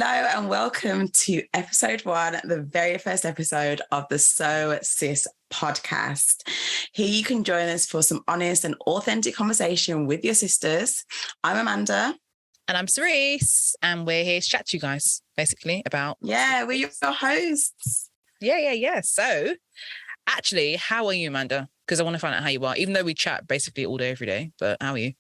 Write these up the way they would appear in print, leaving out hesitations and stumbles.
Hello and welcome to episode 1, the very first episode of the Sis Podcast. Here you can join us for some honest and authentic conversation with your sisters. I'm Amanda. And I'm Cerise. And we're here to chat to you guys, basically, about... Yeah, we're your hosts. Yeah. So, actually, how are you, Amanda? Because I want to find out how you are, even though we chat basically all day, every day. But how are you?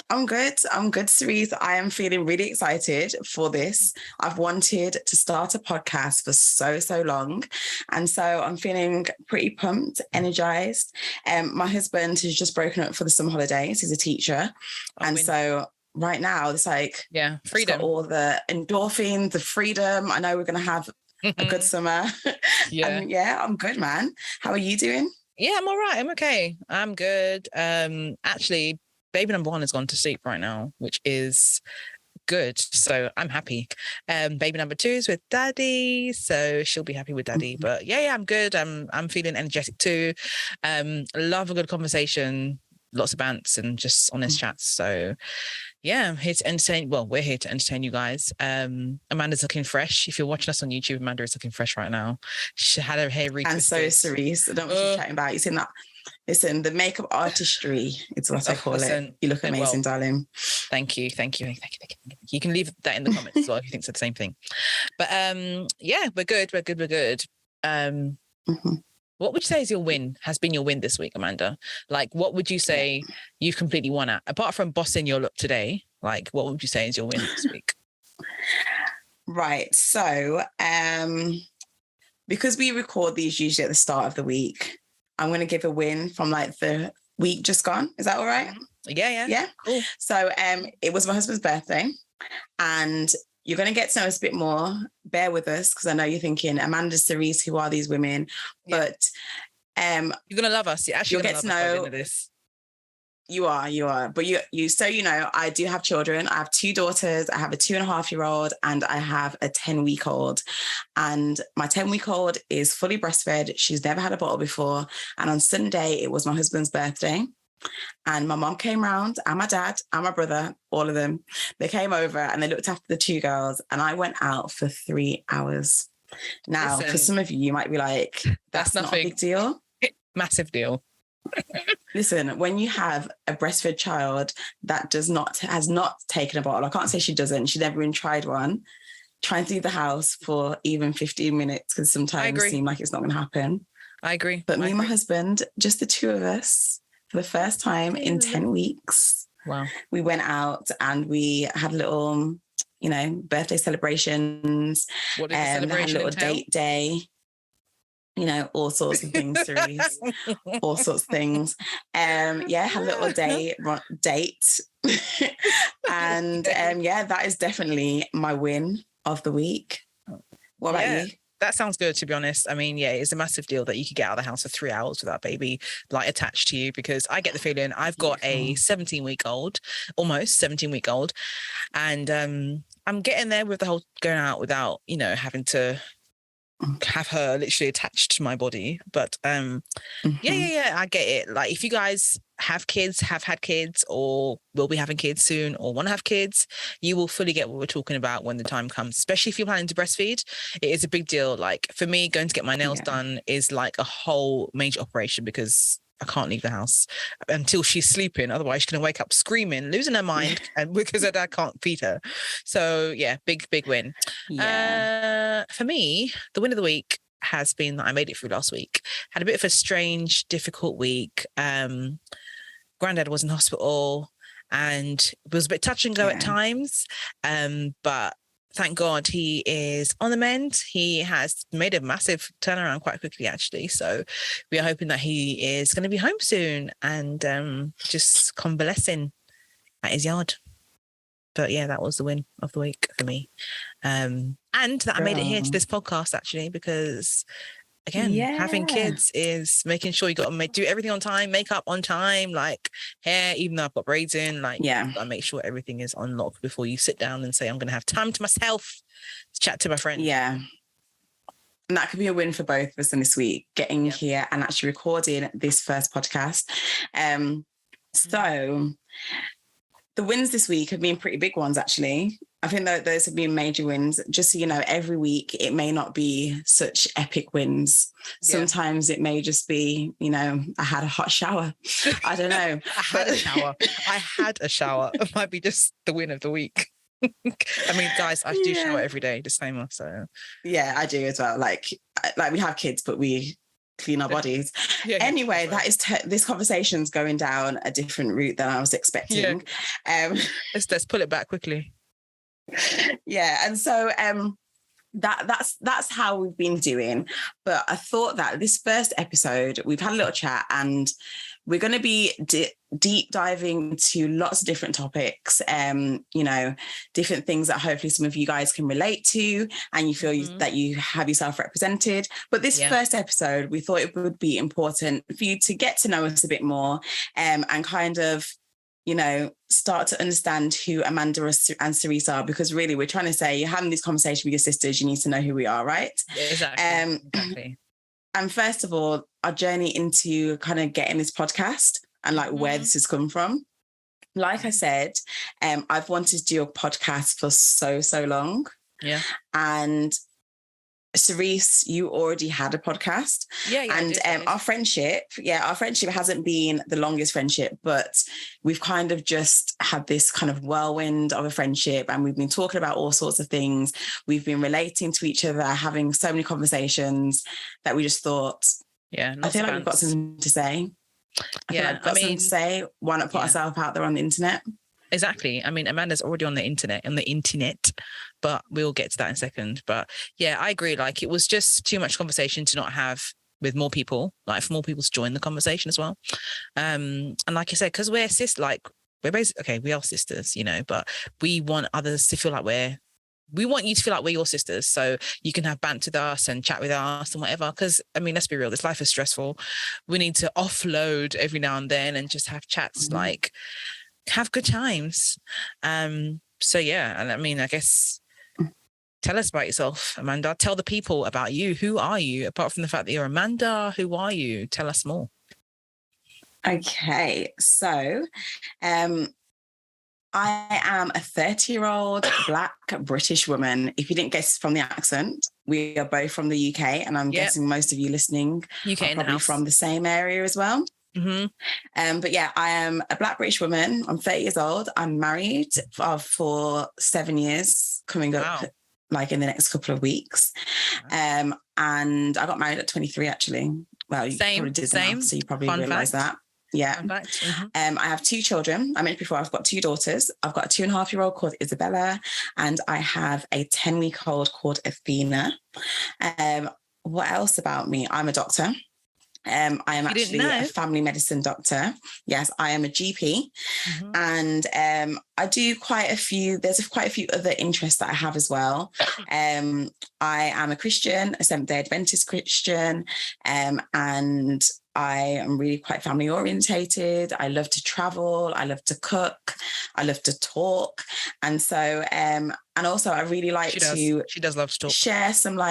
I'm good, Cerise. I am feeling really excited for this. I've wanted to start a podcast for so long. And so I'm feeling pretty pumped, energized. My husband has just broken up for the summer holidays. He's a teacher. So right now it's like... Yeah, freedom. All the endorphins, the freedom. I know we're going to have a good summer. Yeah. I'm good, man. How are you doing? Yeah, I'm all right. I'm okay. I'm good. Actually, baby number 1 has gone to sleep right now, which is good. So I'm happy. Baby number 2 is with daddy, so she'll be happy with daddy. Mm-hmm. But yeah, I'm good. I'm feeling energetic too. Love a good conversation, lots of bants and just honest chats. So yeah, I'm here to entertain. Well, we're here to entertain you guys. Amanda's looking fresh. If you're watching us on YouTube, Amanda is looking fresh right now. She had her hair retwisted. And so is Cerise. I don't know what you're chatting about. You seen that? Listen, the makeup artistry is what I call it. You look amazing, darling. Thank you. You can leave that in the comments as well if you think it's the same thing. But yeah, we're good. What would you say is your win, has been your win this week, Amanda? Like, what would you say you've completely won at? Apart from bossing your look today, like, what would you say is your win this week? Right. So, because we record these usually at the start of the week, I'm going to give a win from like the week just gone. Is that all right? Yeah. Cool. So it was my husband's birthday and you're going to get to know us a bit more. Bear with us because I know you're thinking, Amanda, Cerise, who are these women? Yeah. But you're going to love us. You're actually going to know this. You are. But you so you know, I do have children. I have 2 daughters. I have a 2.5-year-old and I have a 10-week-old. And my 10-week-old is fully breastfed. She's never had a bottle before. And on Sunday, it was my husband's birthday. And my mom came round and my dad and my brother, all of them, they came over and they looked after the 2 girls. And I went out for 3 hours. Now, for some of you, you might be like, that's not a big deal. Massive deal. Listen, when you have a breastfed child that has not taken a bottle, I can't say she doesn't, she never even tried one, trying to leave the house for even 15 minutes because sometimes it seems like it's not going to happen. I agree. But me and my husband, just the 2 of us, for the first time in 10 weeks, wow, we went out and we had little, birthday celebrations. What did the celebration had a little date day. All sorts of things, Cerise. All sorts of things. Had a little date. And that is definitely my win of the week. What about you? That sounds good, to be honest. I mean, it's a massive deal that you could get out of the house for 3 hours without baby like attached to you, because I get the feeling I've got a 17-week-old, almost 17-week-old, and I'm getting there with the whole going out without, having to have her literally attached to my body. But I get it. Like, if you guys have kids, have had kids, or will be having kids soon, or want to have kids, you will fully get what we're talking about when the time comes, especially if you're planning to breastfeed. It is a big deal. Like, for me, going to get my nails done is like a whole major operation because I can't leave the house until she's sleeping. Otherwise, she's going to wake up screaming, losing her mind, and because her dad can't feed her. So, big win. Yeah. For me, the win of the week has been that I made it through last week. Had a bit of a strange, difficult week. Granddad was in hospital and it was a bit touch and go at times. But thank God he is on the mend. He has made a massive turnaround quite quickly, actually. So we are hoping that he is going to be home soon and just convalescing at his yard. But that was the win of the week for me. And that I made it here to this podcast, actually, because again, having kids is making sure you got to do everything on time, makeup on time, like hair, even though I've got braids in, I make sure everything is on lock before you sit down and say, I'm going to have time to myself to chat to my friends. Yeah. And that could be a win for both of us in this week, getting here and actually recording this first podcast. So the wins this week have been pretty big ones, actually. I think that those have been major wins. Just so you know, every week it may not be such epic wins. Yeah. Sometimes it may just be, you know, I had a hot shower. I don't know. I had a shower. I had a shower. It might be just the win of the week. I mean, guys, I do shower every day, disclaimer. So yeah, I do as well. Like we have kids, but we clean our bodies. Yeah, anyway, that is this conversation's going down a different route than I was expecting. Yeah. Let's pull it back quickly. Yeah, and so that's how we've been doing. But I thought that this first episode, we've had a little chat, and we're going to be deep diving into lots of different topics, you know, different things that hopefully some of you guys can relate to, and you feel that you have yourself represented. But this first episode, we thought it would be important for you to get to know us a bit more, and kind of, you know, start to understand who Amanda and Cerise are, because really we're trying to say, you're having this conversation with your sisters, you need to know who we are, right? Yeah, exactly. And first of all, our journey into kind of getting this podcast and like where this has come from. Like I said, I've wanted to do a podcast for so long. Yeah. And Cerise, you already had a podcast. Yeah. And our friendship hasn't been the longest friendship, but we've kind of just had this kind of whirlwind of a friendship, and we've been talking about all sorts of things. We've been relating to each other, having so many conversations that we just thought, I feel like we've got something to say. Something to say. Why not put ourselves out there on the internet? Exactly. I mean, Amanda's already on the internet, but we'll get to that in a second. But yeah, I agree. Like, it was just too much conversation to not have with more people, like for more people to join the conversation as well. And like I said, because we're we're basically, okay, we are sisters, you know, but we want others to feel like we want you to feel like we're your sisters, so you can have banter with us and chat with us and whatever. Because, I mean, let's be real, this life is stressful. We need to offload every now and then and just have chats, like have good times. So yeah, and I mean, I guess, tell us about yourself, Amanda. Tell the people about you. Who are you? Apart from the fact that you're Amanda, who are you? Tell us more. Okay, so I am a 30-year-old Black British woman. If you didn't guess from the accent, we are both from the UK, and I'm guessing most of you listening are probably from the same area as well. But yeah, I am a Black British woman. I'm 30 years old. I'm married for 7 years, coming up like in the next couple of weeks. And I got married at 23, actually. Well, you probably did that, so you probably realised that. Yeah. I have 2 children. I mentioned before, I've got 2 daughters. I've got a 2.5-year-old called Isabella, and I have a 10-week-old called Athena. What else about me? I'm a doctor. I am actually a family medicine doctor. Yes, I am a GP. And I do there's quite a few other interests that I have as well. I am a Christian, a Seventh-day Adventist Christian, and I am really quite family orientated. I love to travel. I love to cook. I love to talk. And so, and also I really like she does love to talk. Share some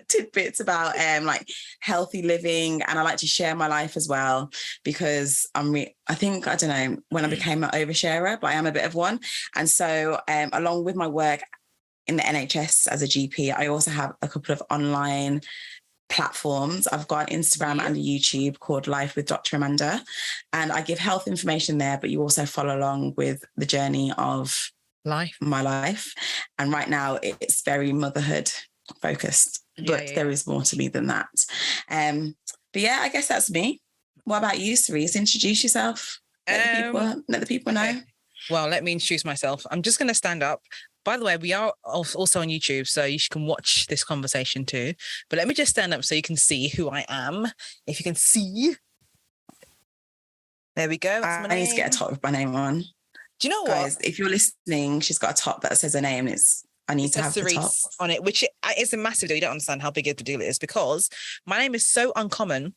tidbits about like healthy living, and I like to share my life as well, because I don't know when I became an oversharer, but I am a bit of one. And so along with my work in the NHS as a GP, I also have a couple of online platforms. I've got an Instagram and a YouTube called Life with Dr. Amanda, and I give health information there, but you also follow along with the journey of my life. And right now it's very motherhood focused, but there is more to me than that. But yeah, I guess that's me. What about you, Cerise? Introduce yourself. Let the people know. Well, let me introduce myself. I'm just going to stand up. By the way, we are also on YouTube, so you can watch this conversation too. But let me just stand up so you can see who I am. If you can see. There we go. I need to get a top with my name on. Do you know what? Guys, if you're listening, she's got a top that says her name. I need to have Cerise the top on it, which is a massive deal. You don't understand how big of a deal it is, because my name is so uncommon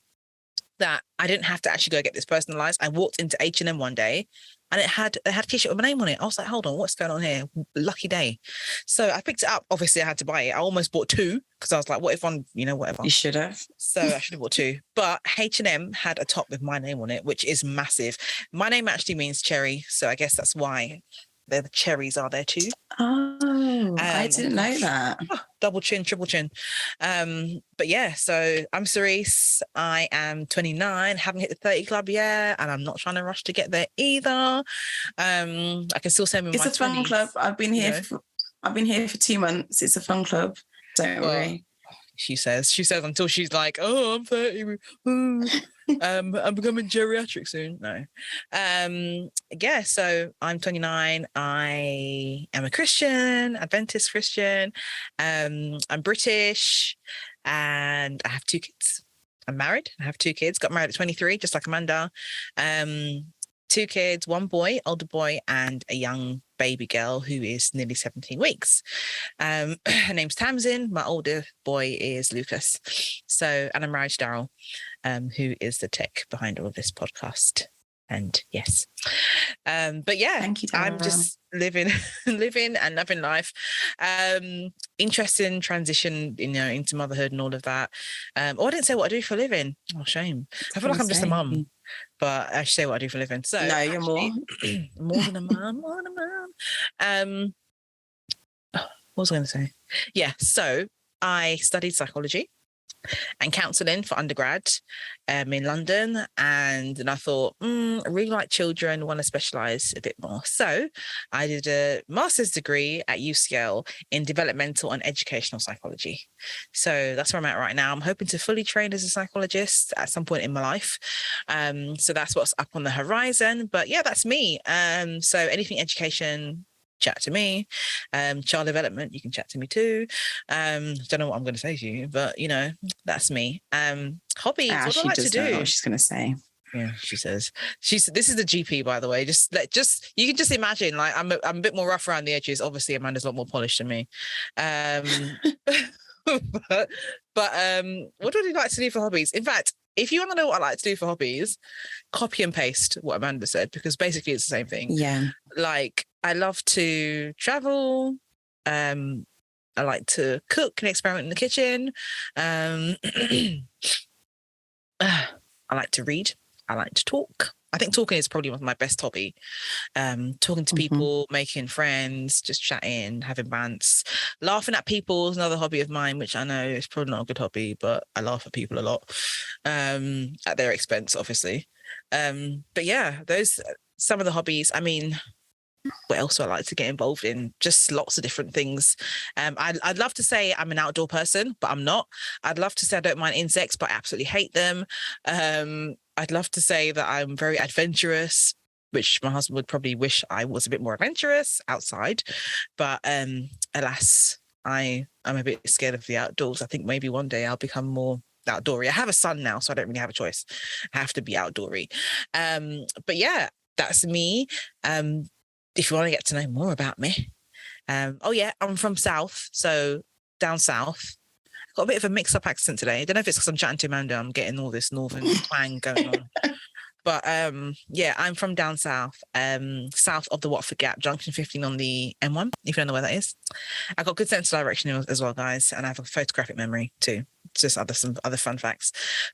that I didn't have to actually go get this personalized. I walked into H&M one day and it had a t-shirt with my name on it. I was like, hold on, what's going on here? Lucky day. So I picked it up. Obviously, I had to buy it. I almost bought 2 because I was like, what if one, whatever. You should have. So I should have bought 2. But H&M had a top with my name on it, which is massive. My name actually means cherry. So I guess that's why The cherries are there too. Oh, I didn't know that. Double chin, triple chin. But yeah, so I'm Cerise. I am 29, haven't hit the 30 club yet, and I'm not trying to rush to get there either. I can still say I'm in my 20s. It's a fun club. I've been here for 2 months. It's a fun club. Don't worry. She says until she's like, oh, I'm 30. I'm becoming geriatric soon. No. Yeah, so I'm 29. I am a Christian, Adventist Christian. I'm British, and I have 2 kids. I'm married. I have 2 kids. Got married at 23, just like Amanda. 2 kids, 1 boy, older boy, and a young baby girl who is nearly 17 weeks. Her name's Tamsin. My older boy is Lucas. So, and I'm married to Daryl, who is the tech behind all of this podcast. And yes. But yeah, thank you, I'm just living and loving life. Interesting transition, into motherhood and all of that. I didn't say what I do for a living. Oh, shame. I feel like I'm just a mum, but I should say what I do for a living. So no, you're more than a mum, what was I going to say? Yeah, so I studied psychology and counselling for undergrad in London, and then I thought, I really like children, want to specialise a bit more. So I did a master's degree at UCL in developmental and educational psychology. So that's where I'm at right now. I'm hoping to fully train as a psychologist at some point in my life. So that's what's up on the horizon. But yeah, that's me. So anything education, chat to me. Child development, you can chat to me too. Don't know what I'm going to say to you, but that's me. Hobbies, what do I like to do? Know what she's going to say. Yeah, she says. This is the GP, by the way. Just you can just imagine, like I'm a bit more rough around the edges. Obviously, Amanda's a lot more polished than me. But what do I like to do for hobbies? In fact, if you want to know what I like to do for hobbies, copy and paste what Amanda said, because basically it's the same thing. Yeah. Like, I love to travel. I like to cook and experiment in the kitchen. I like to read. I like to talk. I think talking is probably my best hobby. Talking to people, making friends, just chatting, having bants. Laughing at people is another hobby of mine, which I know is probably not a good hobby, but I laugh at people a lot, at their expense, obviously. But yeah, those some of the hobbies. I mean, what else do I like to get involved in? Just lots of different things. I'd love to say I'm an outdoor person, but I'm not. I'd love to say I don't mind insects, but I absolutely hate them. I'd love to say that I'm very adventurous, which my husband would probably wish I was a bit more adventurous outside. But alas, I'm a bit scared of the outdoors. I think maybe one day I'll become more outdoorsy. I have a son now, so I don't really have a choice. I have to be outdoorsy. But yeah, that's me. If you want to get to know more about me. I'm from South, so down South. Got a bit of a mix-up accent today. I don't know if it's because I'm chatting to Amanda, I'm getting all this northern twang going on. But I'm from down South, south of the Watford Gap, junction 15 on the M1, if you don't know where that is. I got good sense of direction as well, guys, and I have a photographic memory too. Just some other fun facts.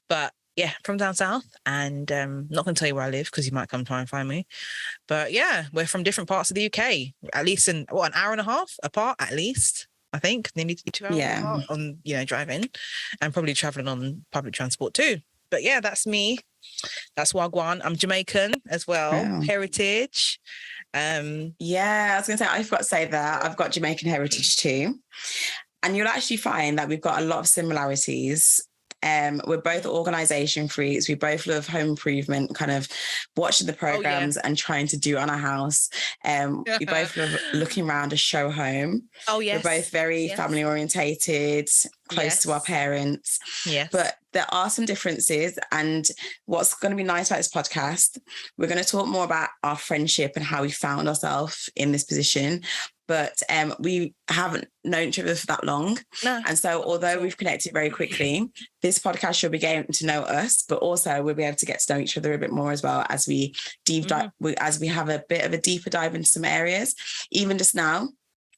But yeah, from down south, and not going to tell you where I live because you might come try and find me. But yeah, we're from different parts of the UK, at least an hour and a half apart, at least. I think nearly 2 hours apart on driving, and probably traveling on public transport too. But yeah, that's me. That's Wagwan. I'm Jamaican as well. Wow. Heritage. I was going to say, I forgot to say that I've got Jamaican heritage too, and you'll actually find that we've got a lot of similarities. We're both organisation freaks. We both love home improvement, kind of watching the programs and trying to do on our house. We both love looking around a show home. Oh, yes. We're both very family orientated, close to our parents. Yes. But there are some differences. And what's going to be nice about this podcast, we're going to talk more about our friendship and how we found ourselves in this position. But we haven't known each other for that long. No. And so although we've connected very quickly, this podcast you'll be getting to know us, but also we'll be able to get to know each other a bit more as well as we as we have a bit of a deeper dive into some areas. Even just now,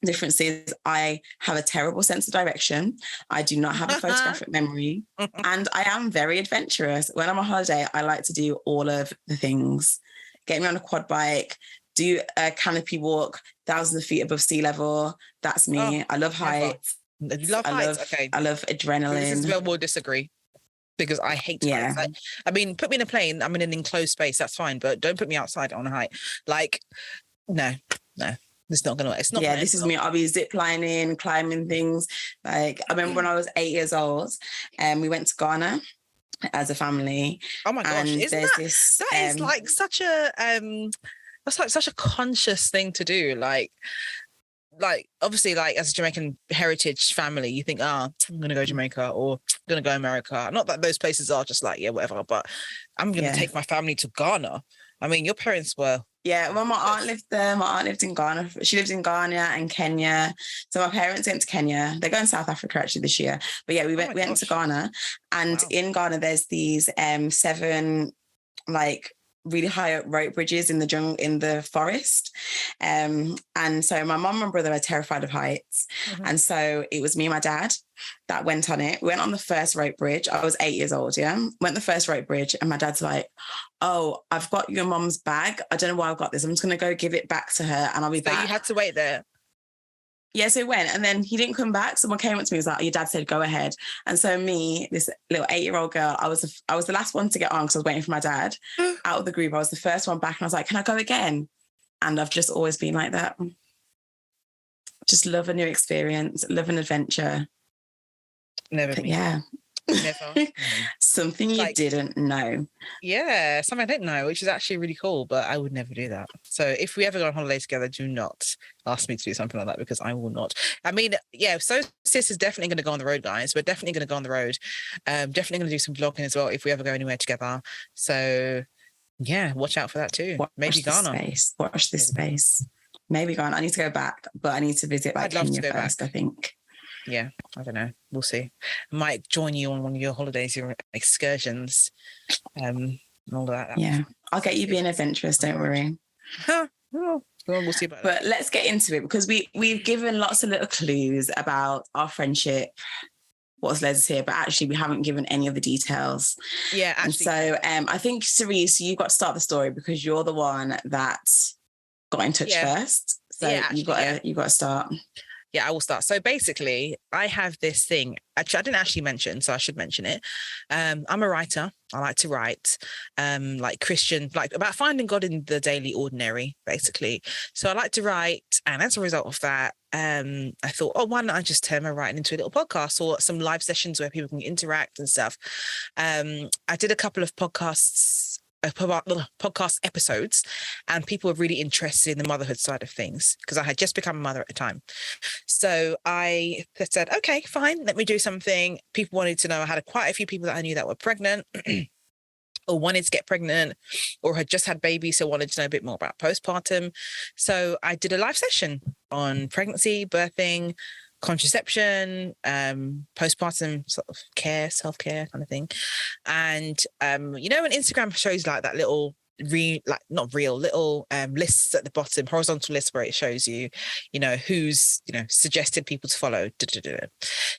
difference is I have a terrible sense of direction. I do not have a photographic memory. And I am very adventurous. When I'm on holiday, I like to do all of the things. Get me on a quad bike, do a canopy walk, thousands of feet above sea level. That's me. I love heights. You love heights? Okay. I love adrenaline. This is where we'll didisagree. Because I hate heights. I mean, put me in a plane, I'm in an enclosed space, that's fine, but don't put me outside on a height. Like, no, it's not gonna. It's not. Yeah, this is me. I'll be zip lining, climbing things. Like, I remember when I was 8 years old, and we went to Ghana as a family. Oh my gosh! Isn't that is like such a that's like such a conscious thing to do. Like obviously, like as a Jamaican heritage family, you think, I'm gonna go to Jamaica or I'm gonna go to America. Not that those places are just like, yeah, whatever, but I'm gonna take my family to Ghana. I mean, your parents were. Yeah, well, my aunt lived there. My aunt lived in Ghana. She lived in Ghana and Kenya. So my parents went to Kenya. They're going to South Africa actually this year. But yeah, we went to Ghana. And in Ghana, there's these 7 like really high up rope bridges in the jungle, in the forest. And so my mum and brother are terrified of heights. Mm-hmm. And so it was me and my dad that went on it. We went on the first rope bridge. I was 8 years old, went the first rope bridge, and my dad's like, oh, I've got your mum's bag. I don't know why I've got this. I'm just going to go give it back to her and I'll be back. So you had to wait there? Yeah, so he went, and then he didn't come back. Someone came up to me and was like, your dad said, go ahead. And so me, this little 8-year-old girl, I was the last one to get on because I was waiting for my dad. Out of the group, I was the first one back, and I was like, can I go again? And I've just always been like that. Just love a new experience, love an adventure. Never been. Yeah. Never. Something you didn't know. Yeah, something I didn't know, which is actually really cool, but I would never do that. So if we ever go on holiday together, do not ask me to do something like that, because I will not. I mean, yeah, so Sis is definitely going to go on the road, guys. We're definitely going to go on the road. Definitely going to do some vlogging as well if we ever go anywhere together. So yeah, watch out for that too. Maybe Ghana. Watch this space. Maybe Ghana. I need to go back, but I need to visit Kenya first, I think. Yeah, I don't know. We'll see. I might join you on one of your holidays, your excursions, and all of that. Yeah, I'll get you being adventurous. Don't worry. Well, we'll see about that. But let's get into it, because we've given lots of little clues about our friendship, what's led us here, but actually we haven't given any of the details. Yeah, actually. And so I think, Cerise, you've got to start the story because you're the one that got in touch first. So you've got to start. Yeah, I will start. So basically, I have this thing. Actually, I didn't actually mention, so I should mention it. I'm a writer. I like to write, like Christian, like about finding God in the daily ordinary, basically. So I like to write, and as a result of that, I thought, why don't I just turn my writing into a little podcast or some live sessions where people can interact and stuff. I did a couple of podcast episodes, and people were really interested in the motherhood side of things because I had just become a mother at the time. So I said, okay, fine, let me do something. People wanted to know. I had quite a few people that I knew that were pregnant or wanted to get pregnant or had just had babies, so wanted to know a bit more about postpartum. So I did a live session on pregnancy, birthing, contraception, postpartum sort of care, self-care kind of thing. And you know, when Instagram shows like that little little lists at the bottom, horizontal lists where it shows you, who's, suggested people to follow.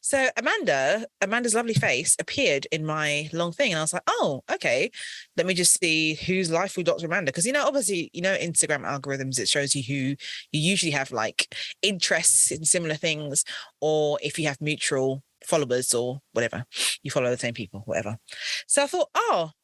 So Amanda's lovely face appeared in my long thing, and I was like, oh, okay, let me just see who's Life with Dr. Amanda, because obviously, Instagram algorithms, it shows you who you usually have like interests in similar things, or if you have mutual followers or whatever, you follow the same people, whatever. So I thought,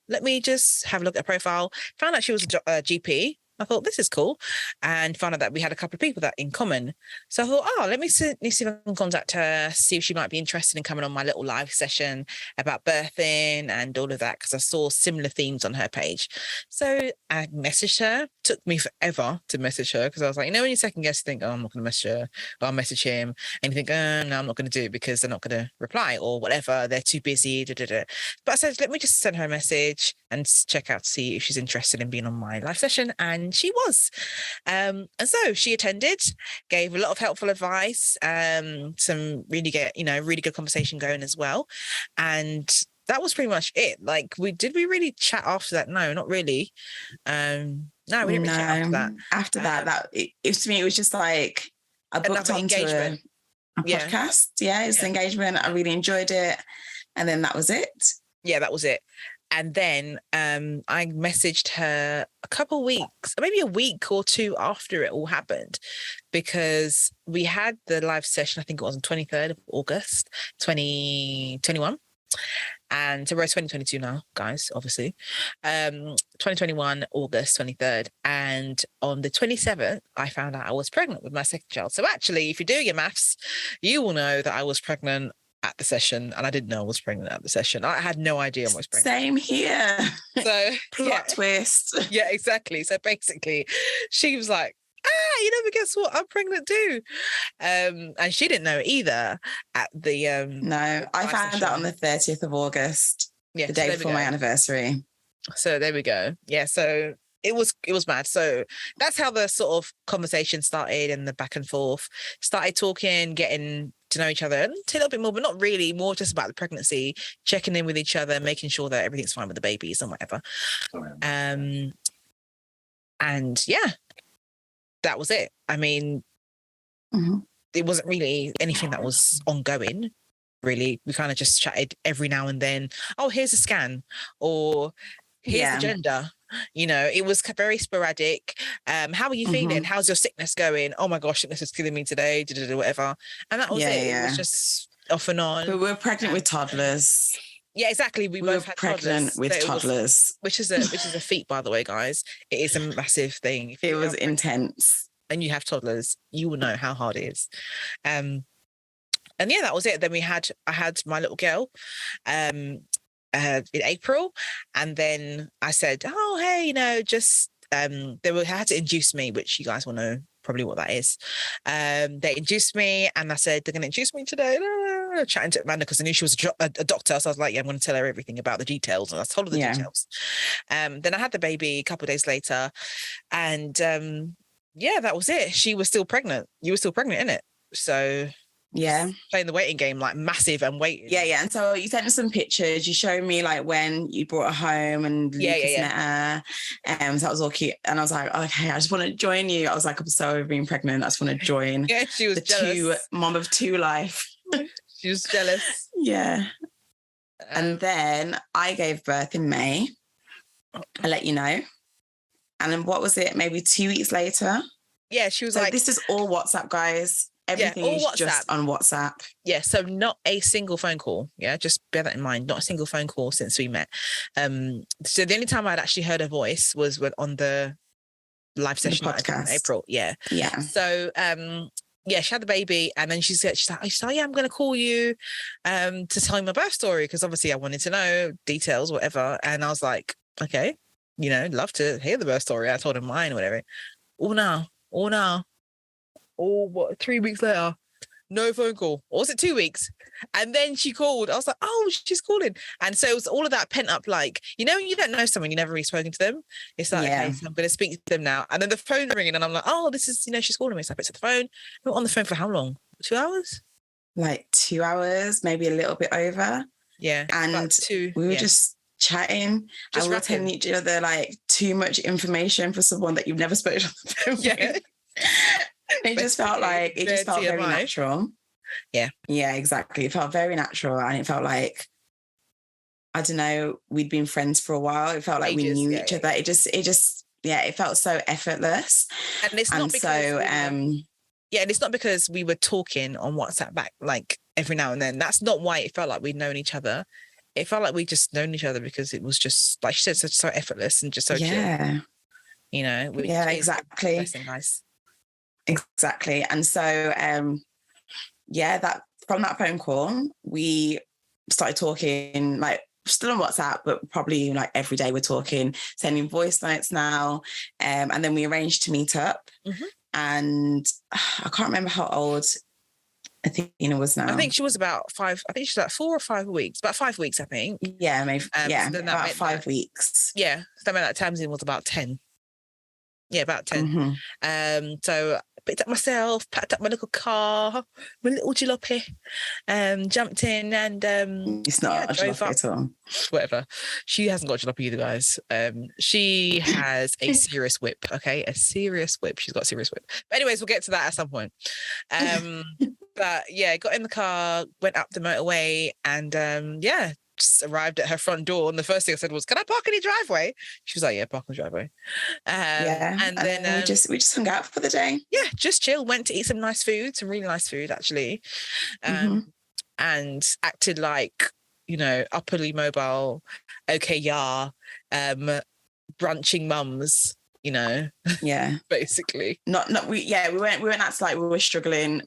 let me just have a look at her profile. Found out she was a GP. I thought, this is cool. And found out that we had a couple of people that in common. So I thought, let me see if I can contact her, see if she might be interested in coming on my little live session about birthing and all of that, because I saw similar themes on her page. So I messaged her. Took me forever to message her because I was like, when you second guess, you think, I'm not going to message her, or I'll message him. And you think, no, I'm not going to do it because they're not going to reply or whatever. They're too busy. But I said, let me just send her a message and check out to see if she's interested in being on my live session. And she was. And so she attended, gave a lot of helpful advice, some really good conversation going as well. And that was pretty much it. Like, did we really chat after that? No, not really. No, we didn't really chat after that. After that, to me, it was just like I booked onto a podcast. Yeah, it's an engagement. I really enjoyed it. And then that was it. Yeah, that was it. And then I messaged her a couple weeks, maybe a week or two after it all happened, because we had the live session, I think it was on 23rd of August, 2021. And so we're 2022 now, guys, obviously. 2021, August 23rd. And on the 27th, I found out I was pregnant with my second child. So actually, if you do your maths, you will know that I was pregnant at the session, and I didn't know I was pregnant at the session. I had no idea I was pregnant. Same here. So Plot twist. Yeah, exactly. So basically, she was like, you know, but guess what? I'm pregnant too. And she didn't know either at the No, I found out on the 30th of August, the day before my anniversary. So there we go. Yeah, so it was mad. So that's how the sort of conversation started, and the back and forth. Started talking, getting to know each other a little bit more, but not really, more just about the pregnancy, checking in with each other, making sure that everything's fine with the babies and whatever. And yeah, that was it. I mean, it wasn't really anything that was ongoing, really. We kind of just chatted every now and then. Oh, here's a scan, or here's the gender. You know, it was very sporadic. How are you feeling? How's your sickness going? Oh my gosh, sickness is killing me today, whatever. And that was it. It was just off and on. But we're pregnant with toddlers. Yeah, exactly. We both had pregnant with toddlers. Which is a feat, by the way, guys. It is a massive thing. It was intense. And you have toddlers, you will know how hard it is. And yeah, that was it. Then I had my little girl in April, and then I said, oh hey, you know, just they had to induce me, which you guys will know probably what that is. They induced me, and I said they're going to induce me today. Chatting to Amanda because I knew she was a doctor, so I was like, yeah, I'm going to tell her everything about the details, and I told her the details. Then I had the baby a couple of days later, and yeah, that was it. She was still pregnant. You were still pregnant, innit? So playing the waiting game, like massive and waiting. Yeah. And so you sent me some pictures. You showed me like when you brought her home and Lucas met her. So that was all cute. And I was like, okay, I just want to join you. I was like, I'm so over being pregnant. I just want to join. Yeah, she was jealous. Mom of two life. She was jealous. Yeah. And then I gave birth in May. I let you know. And then what was it? Maybe 2 weeks later? Yeah, she was like... This is all WhatsApp, guys. Everything is WhatsApp. Just on WhatsApp. Yeah, so not a single phone call. Yeah, just bear that in mind. Not a single phone call since we met. So the only time I'd actually heard her voice was on the live session podcast in April. Yeah. Yeah. So, yeah, she had the baby, and then she's like, yeah, I'm going to call you to tell you my birth story, because obviously I wanted to know details, whatever. And I was like, okay, you know, love to hear the birth story. I told her mine, whatever. What, 3 weeks later, no phone call. Or was it 2 weeks? And then she called. I was like, oh, she's calling. And so it was all of that pent up, like, you know, you don't know someone, you never really spoken to them. It's like, okay, so I'm going to speak to them now. And then the phone's ringing, and I'm like, oh, this is, you know, she's calling me. So I picked up the phone. We were on the phone for how long? 2 hours? Like 2 hours, maybe a little bit over. Yeah. And we were just chatting. And we were telling each other like too much information for someone that you've never spoken on the phone with. It just felt like, very natural. Yeah. Yeah, exactly. It felt very natural, and it felt like, I don't know, we'd been friends for a while. It felt like we knew each other. It just, it felt so effortless. And it's not because and it's not because we were talking on WhatsApp back like every now and then. That's not why it felt like we'd known each other. It felt like we just known each other because it was just, like she said, so effortless and just so chill. You know? Exactly. Listen, guys. Exactly. And so, that from that phone call, we started talking, like still on WhatsApp, but probably like every day we're talking, sending voice notes now. And then we arranged to meet up. And I can't remember how old Athena was now. I think she was about 5. I think she's like 4 or 5 weeks. About 5 weeks, I think. Yeah, maybe. So about 5 weeks. Yeah. So that meant that Tamsin was about 10. Yeah, about 10. So I picked up myself, packed up my little car, my little jalopy, jumped in, and it's not a jalopy at all. Whatever. She hasn't got a jalopy either, guys. She has a serious whip. Okay, a serious whip. She's got a serious whip. But anyways, we'll get to that at some point. But yeah, got in the car, went up the motorway, and just arrived at her front door, and the first thing I said was, "Can I park in your driveway?" She was like, "Yeah, park in the driveway." And then we just hung out for the day. Yeah, just chill. Went to eat some nice food, some really nice food actually, and acted like, you know, upperly mobile, okay, yeah, brunching mums, you know. Yeah, basically. We weren't acting like we were struggling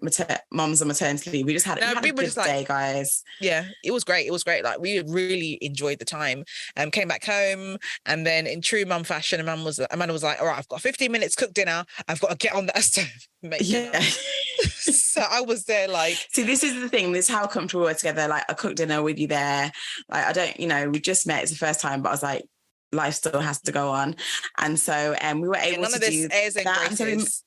mums on maternity leave. We just had, we had a good day, guys. Yeah, it was great. Like, we really enjoyed the time. Came back home, and then in true mum fashion, Amanda was like, "All right, I've got 15 minutes, cook dinner. I've got to get on that stove, make dinner." So I was there like, see, this is the thing. This is how comfortable we're together. Like, I cooked dinner with you there. Like, I don't, you know, we just met. It's the first time, but I was like, life still has to go on. And so we were able to do that.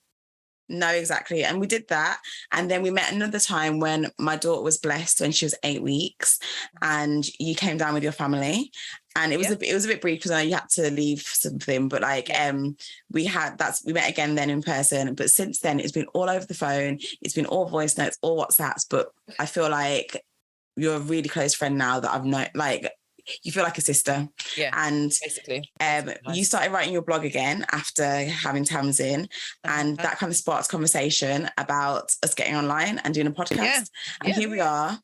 No, exactly. And we did that. And then we met another time when my daughter was blessed when she was 8 weeks, and you came down with your family. And it was a bit brief because I know you had to leave something, but like we met again then in person. But since then it's been all over the phone. It's been all voice notes, all WhatsApps. But I feel like you're a really close friend now that I've known, like, you feel like a sister. Yeah. And basically, you started writing your blog again after having Tamsin, and that kind of sparked conversation about us getting online and doing a podcast. Yeah. And here we are.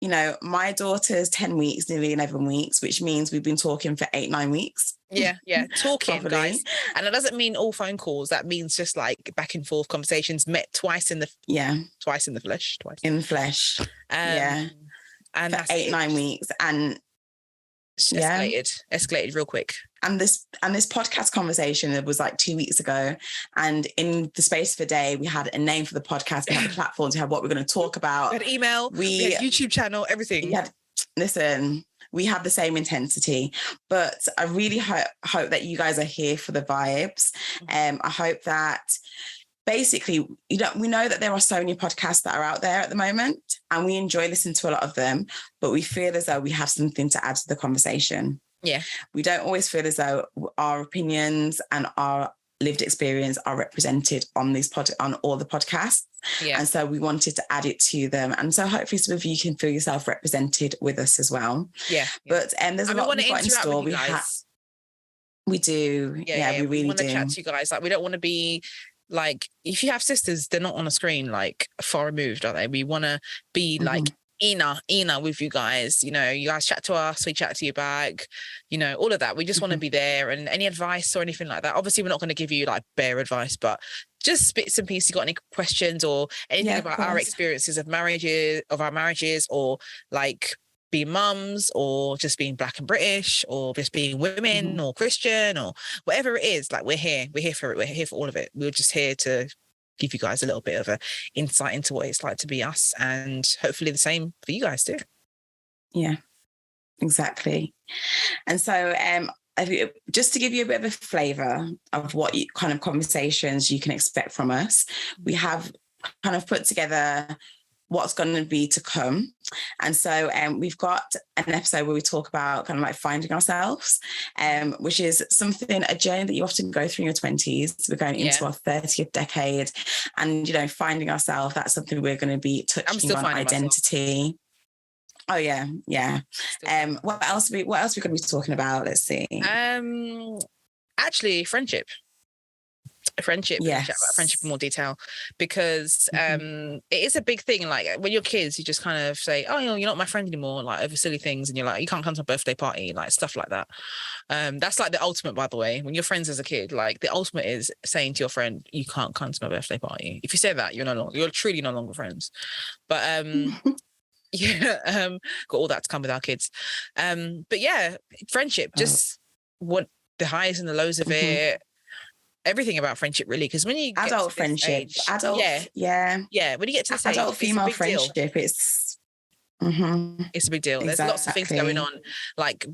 You know, my daughter's 10 weeks, nearly 11 weeks, which means we've been talking for 8-9 weeks. Yeah. Talking, guys. And it doesn't mean all phone calls. That means just like back and forth conversations, met twice in the flesh. In the flesh. And for that's 8-9 weeks. And escalated real quick. And this podcast conversation, it was like 2 weeks ago, and in the space of a day we had a name for the podcast, we had the platforms, we had what we're going to talk about, we had email, we had YouTube channel, everything. We have the same intensity. But I really hope that you guys are here for the vibes. I hope that basically, we know that there are so many podcasts that are out there at the moment, and we enjoy listening to a lot of them, but we feel as though we have something to add to the conversation. Yeah. We don't always feel as though our opinions and our lived experience are represented on on all the podcasts. Yeah. And so we wanted to add it to them. And so hopefully some of you can feel yourself represented with us as well. Yeah. But there's a lot we've got in store. We do. Yeah, we really do. We want to chat to you guys. Like, we don't want to be like, if you have sisters, they're not on a screen like far removed, are they? We want to be like Ina with you guys. You know, you guys chat to us, we chat to you back, you know, all of that. We just want to be there, and any advice or anything like that. Obviously, we're not going to give you like bare advice, but just bits and pieces. You got any questions or anything about our experiences of our marriages, or like being mums, or just being Black and British, or just being women or Christian, or whatever it is, like we're here for it. We're here for all of it. We're just here to give you guys a little bit of an insight into what it's like to be us, and hopefully the same for you guys too. Yeah, exactly. And so just to give you a bit of a flavour of what kind of conversations you can expect from us, we have kind of put together what's going to be to come. And so we've got an episode where we talk about kind of like finding ourselves, which is a journey that you often go through in your 20s. We're going into our 30th decade, and, you know, finding ourselves, that's something we're going to be touching on, identity. Myself. Oh yeah. What else are we going to be talking about? Let's see. Actually, friendship. Yes. Chat about friendship in more detail, because it is a big thing. Like, when you're kids, you just kind of say, "Oh, you're not my friend anymore," like over silly things, and you're like, "You can't come to my birthday party," like stuff like that. That's like the ultimate, by the way. When you're friends as a kid, like the ultimate is saying to your friend, "You can't come to my birthday party." If you say that, you're truly no longer friends. But got all that to come with our kids. But yeah, friendship, just what the highs and the lows of it. Everything about friendship, really, because when you get adult to friendship, age, when you get to this adult age, female friendship, it's a big deal. There's lots of things going on, like,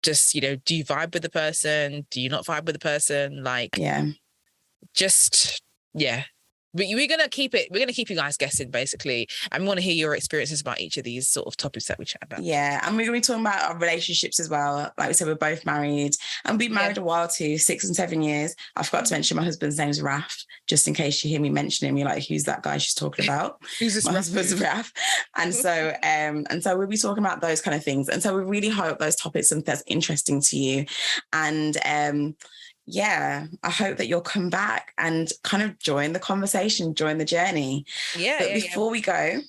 just, you know, do you vibe with the person? Do you not vibe with the person? Like, But we're gonna keep you guys guessing, basically, and we want to hear your experiences about each of these sort of topics that we chat about. Yeah, and we're gonna be talking about our relationships as well. Like we said, we're both married, and we've been married a while too, 6 and 7 years. I forgot to mention my husband's name's Raf, just in case you hear me mention him. You're like, who's that guy she's talking about? Who's this? My husband's Raf, and so we'll be talking about those kind of things. And so we really hope those topics and that's interesting to you, and yeah, I hope that you'll come back and kind of join the conversation, join the journey. Yeah. But before we go,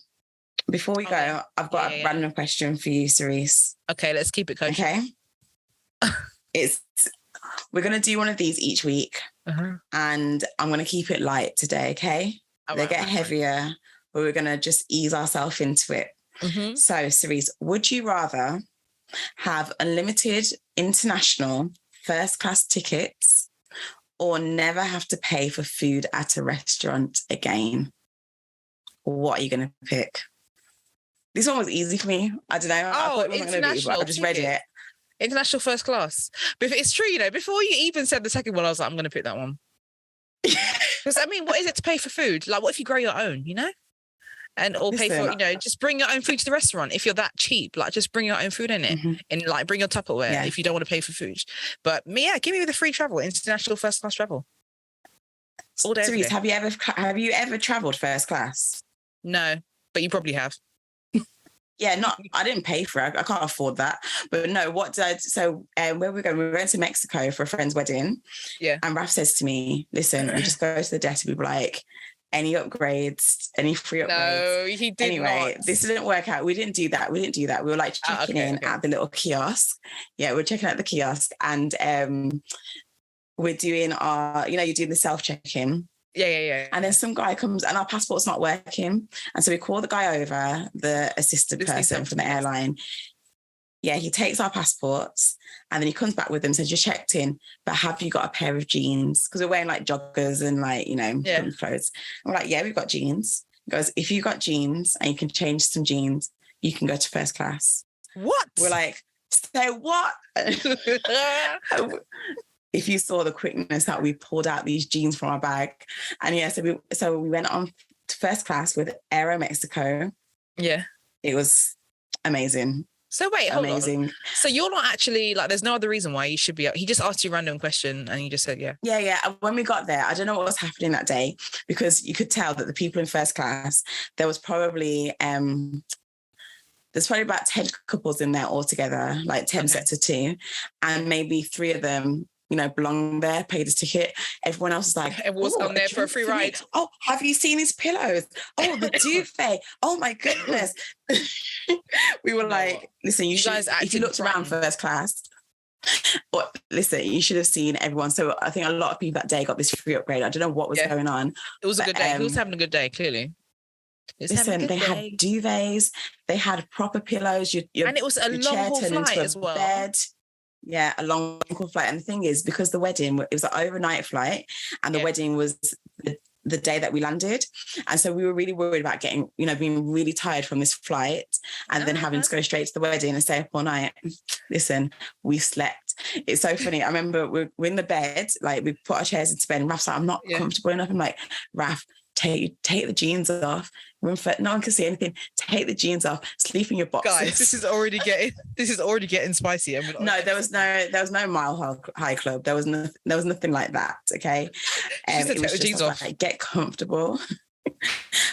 I've got a random question for you, Cerise. Okay, let's keep it kosher. Okay. We're going to do one of these each week, and I'm going to keep it light today, okay? They get heavier, but we're going to just ease ourselves into it. So, Cerise, would you rather have unlimited international first-class tickets or never have to pay for food at a restaurant again? What are you going to pick? This one was easy for me. I don't know. Oh, I just read it. International first class. But it's true, you know, before you even said the second one, I was like, I'm going to pick that one. Because, I mean, what is it to pay for food? Like, what if you grow your own, you know? Or pay for, you know, just bring your own food to the restaurant. If you're that cheap, like just bring your own food in it and like bring your Tupperware if you don't want to pay for food. But give me the free travel, international first class travel. All day. Cerise, have you ever traveled first class? No, but you probably have. Yeah, I didn't pay for it. I can't afford that. But no, where we went to Mexico for a friend's wedding. Yeah. And Raf says to me, listen, we just go to the desk and be like, any upgrades, any free upgrades? No, he did anyway, not. This didn't work out. We didn't do that. We were like checking in at the little kiosk. Yeah, we're checking out the kiosk and we're doing you're doing the self-check-in. Yeah. And then some guy comes and our passport's not working. And so we call the guy over, the assistant person from the airline. Yeah, he takes our passports and then he comes back with them, says, you're checked in, but have you got a pair of jeans? Because we're wearing like joggers and like, clothes. And we're like, yeah, we've got jeans. He goes, if you've got jeans and you can change some jeans, you can go to first class. What? We're like, say what? If you saw the quickness that we pulled out these jeans from our bag. And so we went on to first class with Aero Mexico. Yeah. It was amazing. So wait, hold on. So you're not actually like, there's no other reason why you should be. He just asked you a random question and you just said, yeah. Yeah. When we got there, I don't know what was happening that day because you could tell that the people in first class, there was probably, there's probably about 10 couples in there altogether, like 10 sets of 2. And maybe 3 of them, belong there, paid his ticket. Everyone else is like, everyone's on there for a free ride. Oh, have you seen his pillows? Oh, the duvet. Oh my goodness. We were like, listen, you guys, if you looked around first class, listen, you should have seen everyone. So I think a lot of people that day got this free upgrade. I don't know what was going on. It was a good day. He was having a good day, clearly. Listen, they had duvets, they had proper pillows. And it was a long haul flight as well. Bed. Yeah, a long haul flight. And the thing is, because the wedding, it was an overnight flight and the wedding was the day that we landed. And so we were really worried about getting, being really tired from this flight and then having to go straight to the wedding and stay up all night. Listen, we slept. It's so funny. I remember we're in the bed, like we put our chairs into bed and Raf's like, I'm not comfortable enough. I'm like, Raf, take the jeans off. No one can see anything. Take the jeans off. Sleep in your boxers. Guys, this is already getting spicy. No, there was no Mile High Club. There was nothing like that. Okay, it was just jeans off. Like, get comfortable.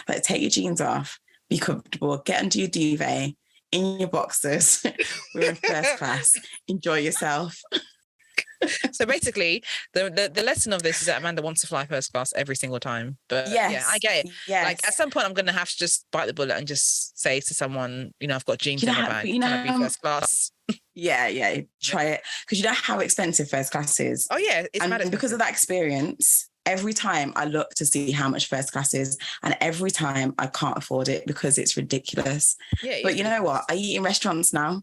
Like, take your jeans off. Be comfortable. Get under your duvet in your boxers. We're in first class. Enjoy yourself. So basically, the lesson of this is that Amanda wants to fly first class every single time. But yeah, I get it. Yes. Like at some point, I'm going to have to just bite the bullet and just say to someone, I've got jeans in my bag. Can I be first class? Yeah. Try it. Because you know how expensive first class is. Oh yeah. And because of that experience, every time I look to see how much first class is, and every time I can't afford it because it's ridiculous. Yeah, but you know what? I eat in restaurants now.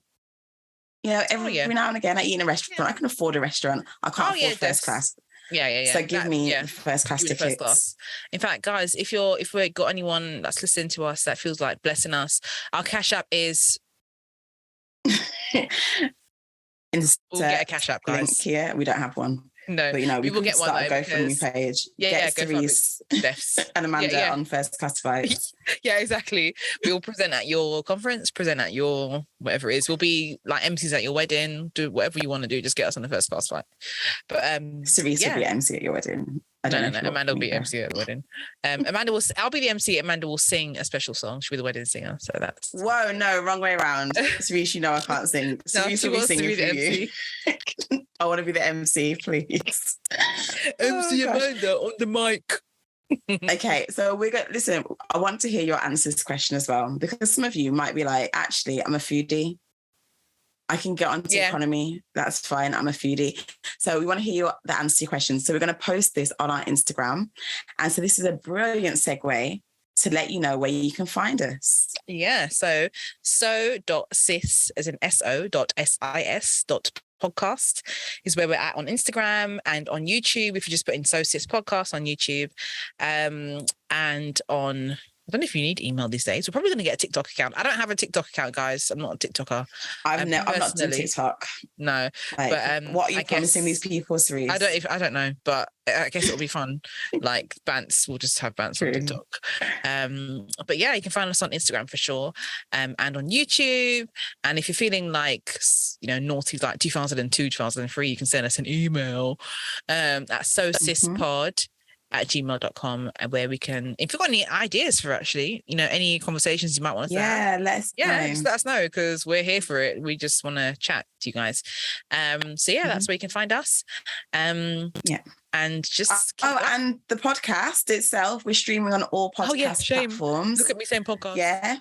Every now and again I eat in a restaurant. I can afford a restaurant. I can't afford first class. Yeah. So give me first class tickets. First class. In fact, guys, if we've got anyone that's listening to us that feels like blessing us, our Cash App is we'll get a Cash App, guys. Link here. We don't have one. No, But, you know, we will could get one start a though, GoFundMe because page. yeah, Get Cerise Defs. and Amanda Yeah. on First Classified. Yeah, exactly. We will present at your conference, present at your whatever it is. We'll be like MCs at your wedding. Do whatever you want to do. Just get us on the first class flight. But Cerise will be MC at your wedding. I don't know. No. Amanda will be MC at the wedding. I'll be the MC. Amanda will sing a special song. She'll be the wedding singer. So that's. Whoa, no, wrong way around. Cerise, you know I can't sing. Cerise will be singing for you. I want to be the MC, please. MC Amanda on the mic. Okay, so we're going to listen. I want to hear your answers to this question as well, because some of you might be like, actually, I'm a foodie. I can get onto economy. That's fine. I'm a foodie. So we want to hear the answer to your questions. So we're going to post this on our Instagram. And so this is a brilliant segue to let you know where you can find us. Yeah. So so.sis as in so.sis. Podcast is where we're at on Instagram and on YouTube. If you just put in Sis Podcast on YouTube, and on, I don't know if you need email these days. We're probably going to get a TikTok account. I don't have a TikTok account, guys. I'm not a TikToker. I'm not doing TikTok. No, but what are you promising these people, Cerise? I don't know, but I guess it'll be fun. Like Bants, we'll just have Bants on TikTok. But yeah, you can find us on Instagram for sure, and on YouTube. And if you're feeling like, you know, naughty like 2002, 2003, you can send us an email at sosispod@gmail.com, where we can, if you've got any ideas for actually, you know, any conversations you might want to have, just let us know, because we're here for it. We just want to chat to you guys. So yeah, that's where you can find us. And just and the podcast itself, we're streaming on all podcast platforms. Look at me saying podcast. Yeah.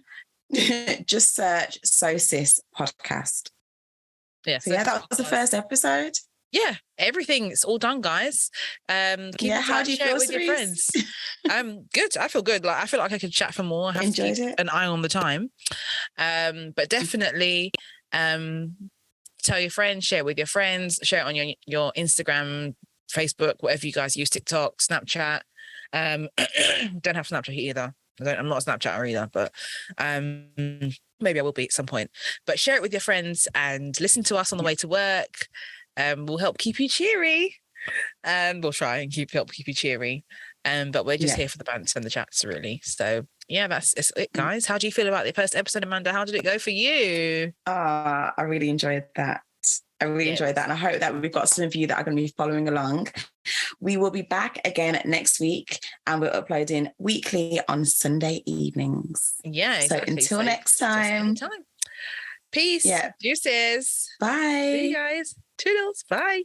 Just search Sis Podcast. Yeah. So that was the first episode. Yeah, everything's all done, guys. How do you feel with your friends? Good. I feel good. Like, I feel like I could chat for more. I have to keep an eye on the time. But definitely tell your friends, share it with your friends, share it on your Instagram, Facebook, whatever you guys use, TikTok, Snapchat. Don't have Snapchat either. I'm not a Snapchatter either, but maybe I will be at some point. But share it with your friends and listen to us on the way to work. We'll help keep you cheery, and we'll try and help keep you cheery. But we're just here for the banter and the chats, really. So yeah, that's it, guys. How do you feel about the first episode, Amanda? How did it go for you? I really enjoyed that. Enjoyed that, and I hope that we've got some of you that are going to be following along. We will be back again next week, and we're uploading weekly on Sunday evenings. Yeah, exactly. So until next time. Peace. Yeah. Deuces. Bye. See you guys. Toodles. Bye.